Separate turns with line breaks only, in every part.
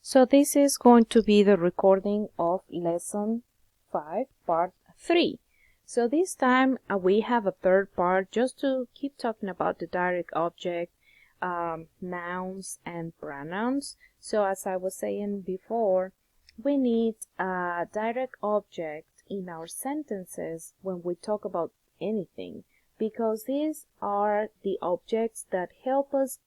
So this is going to be the recording of lesson 5, part 3. So this time we have a third part just to keep talking about the direct object, nouns and pronouns. So as I was saying before, we need a direct object in our sentences when we talk about anything, because these are the objects that help us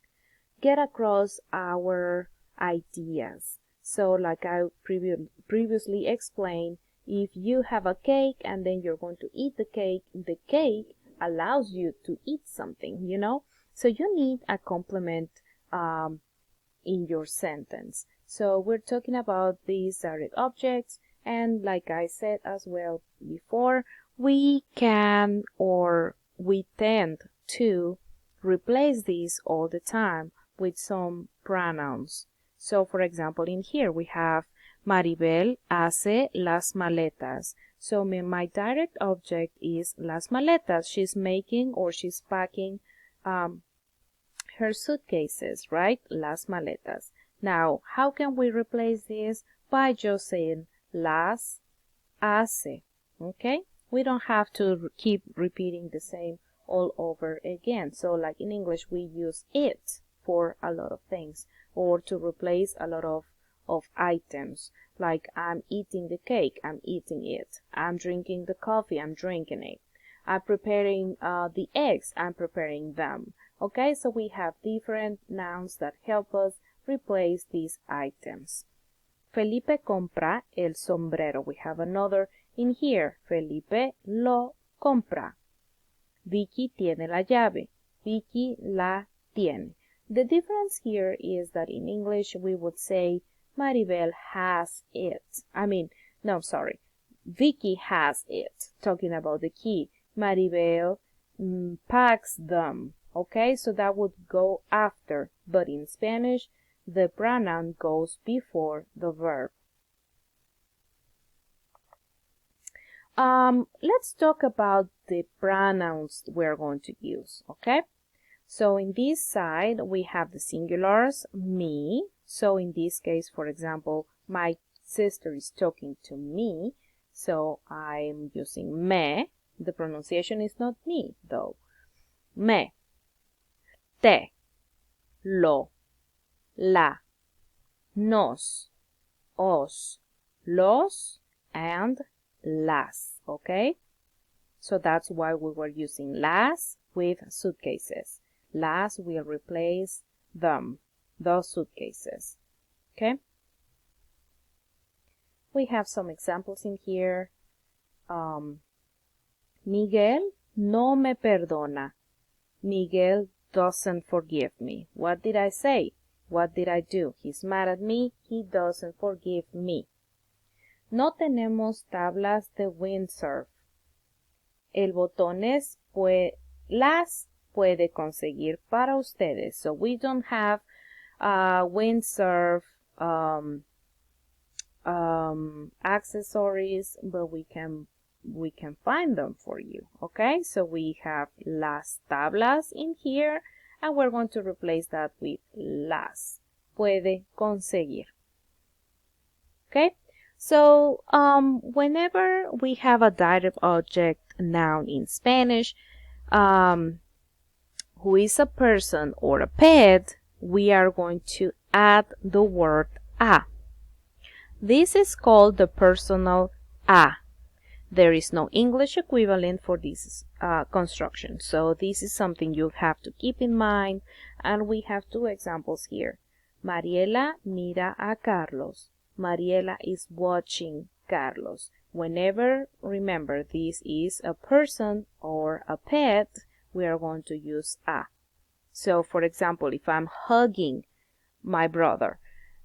get across our ideas. So like I previously explained, if you have a cake and then you're going to eat the cake allows you to eat something, you know? So you need a complement in your sentence. So we're talking about these direct objects, and like I said as well before, we can or we tend to replace these all the time with some pronouns. So for example, in here we have Maribel hace las maletas. So my direct object is las maletas. She's making or she's packing her suitcases, right? Las maletas. Now, how can we replace this? By just saying las hace, okay? We don't have to keep repeating the same all over again. So like in English, we use it for a lot of things, or to replace a lot of items. Like I'm eating the cake, I'm eating it. I'm drinking the coffee, I'm drinking it. I'm preparing the eggs, I'm preparing them. Okay, so we have different nouns that help us replace these items. Felipe compra el sombrero. We have another in here. Felipe lo compra. Vicky tiene la llave. Vicky la tiene. The difference here is that in English we would say Maribel has it. Vicky has it. Talking about the key. Maribel packs them. Okay, so that would go after, but in Spanish the pronoun goes before the verb. Let's talk about the pronouns we're going to use, okay? So in this side, we have the singulars, me. So in this case, for example, my sister is talking to me, so I'm using me. The pronunciation is not me, though. Me, te, lo, la, nos, os, los, and las, okay? So that's why we were using las with suitcases. Las will replace them, those suitcases, okay? We have some examples in here. Miguel no me perdona. Miguel doesn't forgive me. What did I say? What did I do? He's mad at me. He doesn't forgive me. No tenemos tablas de windsurf. El botones las puede conseguir para ustedes. So we don't have windsurf accessories, but we can find them for you. Okay, so we have las tablas in here, and we're going to replace that with las puede conseguir. Okay, so whenever we have a direct object noun in Spanish, who is a person or a pet, we are going to add the word a. This is called the personal a. There is no English equivalent for this construction, so this is something you have to keep in mind, and we have two examples here. Mariela mira a Carlos. Mariela is watching Carlos. Whenever, remember, this is a person or a pet, we are going to use a. So, for example, if I'm hugging my brother,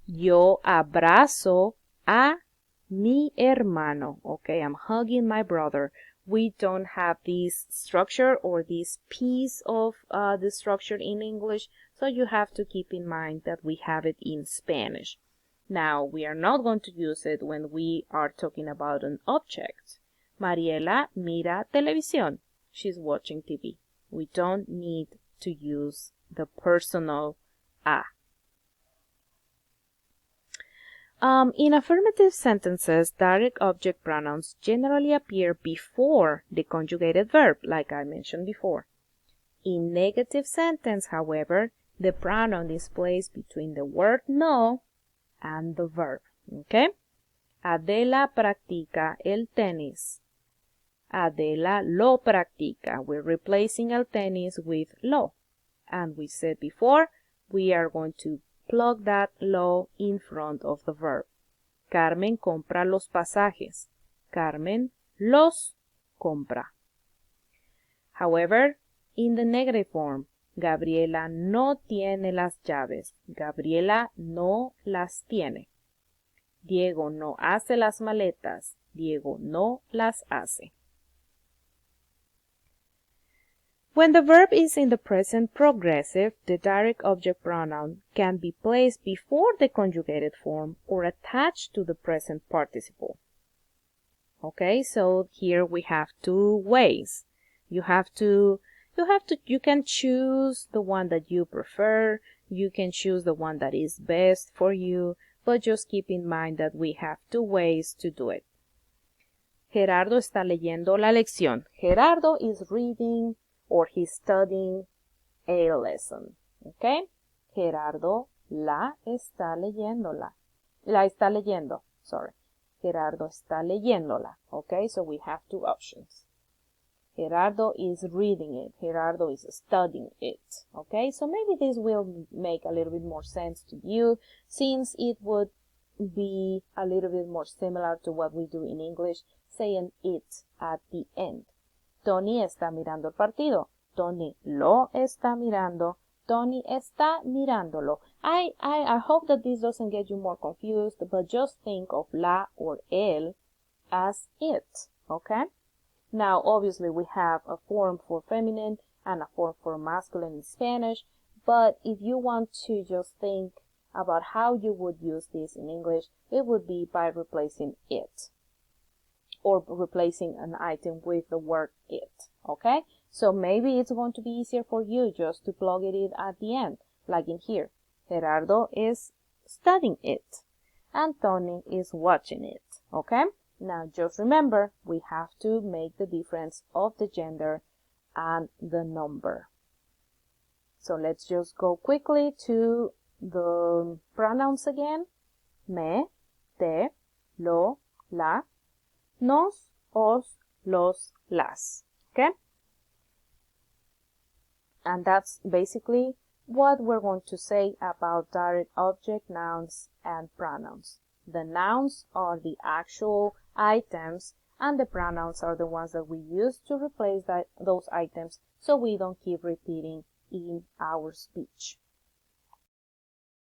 yo abrazo a mi hermano. Okay, I'm hugging my brother. We don't have this structure or this piece of the structure in English, so you have to keep in mind that we have it in Spanish. Now, we are not going to use it when we are talking about an object. Mariela mira televisión. She's watching TV. We don't need to use the personal a. In affirmative sentences, direct object pronouns generally appear before the conjugated verb, like I mentioned before. In negative sentence, however, the pronoun is placed between the word no and the verb. Okay? Adela practica el tenis. Adela lo practica. We're replacing el tenis with lo. And we said before, we are going to plug that lo in front of the verb. Carmen compra los pasajes. Carmen los compra. However, in the negative form, Gabriela no tiene las llaves. Gabriela no las tiene. Diego no hace las maletas. Diego no las hace. When the verb is in the present progressive, the direct object pronoun can be placed before the conjugated form or attached to the present participle. Okay, so here we have two ways. You can choose the one that you prefer. You can choose the one that is best for you, but just keep in mind that we have two ways to do it. Gerardo está leyendo la lección. Gerardo is reading or he's studying a lesson. Okay? Gerardo la está leyéndola. La está leyendo. Sorry. Gerardo está leyéndola. Okay? So we have two options. Gerardo is reading it. Gerardo is studying it. Okay? So maybe this will make a little bit more sense to you since it would be a little bit more similar to what we do in English, saying it at the end. Tony está mirando el partido. Tony lo está mirando. Tony está mirándolo. I hope that this doesn't get you more confused, but just think of la or el as it, okay? Now, obviously, we have a form for feminine and a form for masculine in Spanish, but if you want to just think about how you would use this in English, it would be by replacing it, or replacing an item with the word it, okay? So maybe it's going to be easier for you just to plug it in at the end, like in here. Gerardo is studying it, and Tony is watching it, okay? Now just remember, we have to make the difference of the gender and the number. So let's just go quickly to the pronouns again. Me, te, lo, la, nos, os, los, las. Okay? And that's basically what we're going to say about direct object nouns and pronouns. The nouns are the actual items and the pronouns are the ones that we use to replace those items so we don't keep repeating in our speech.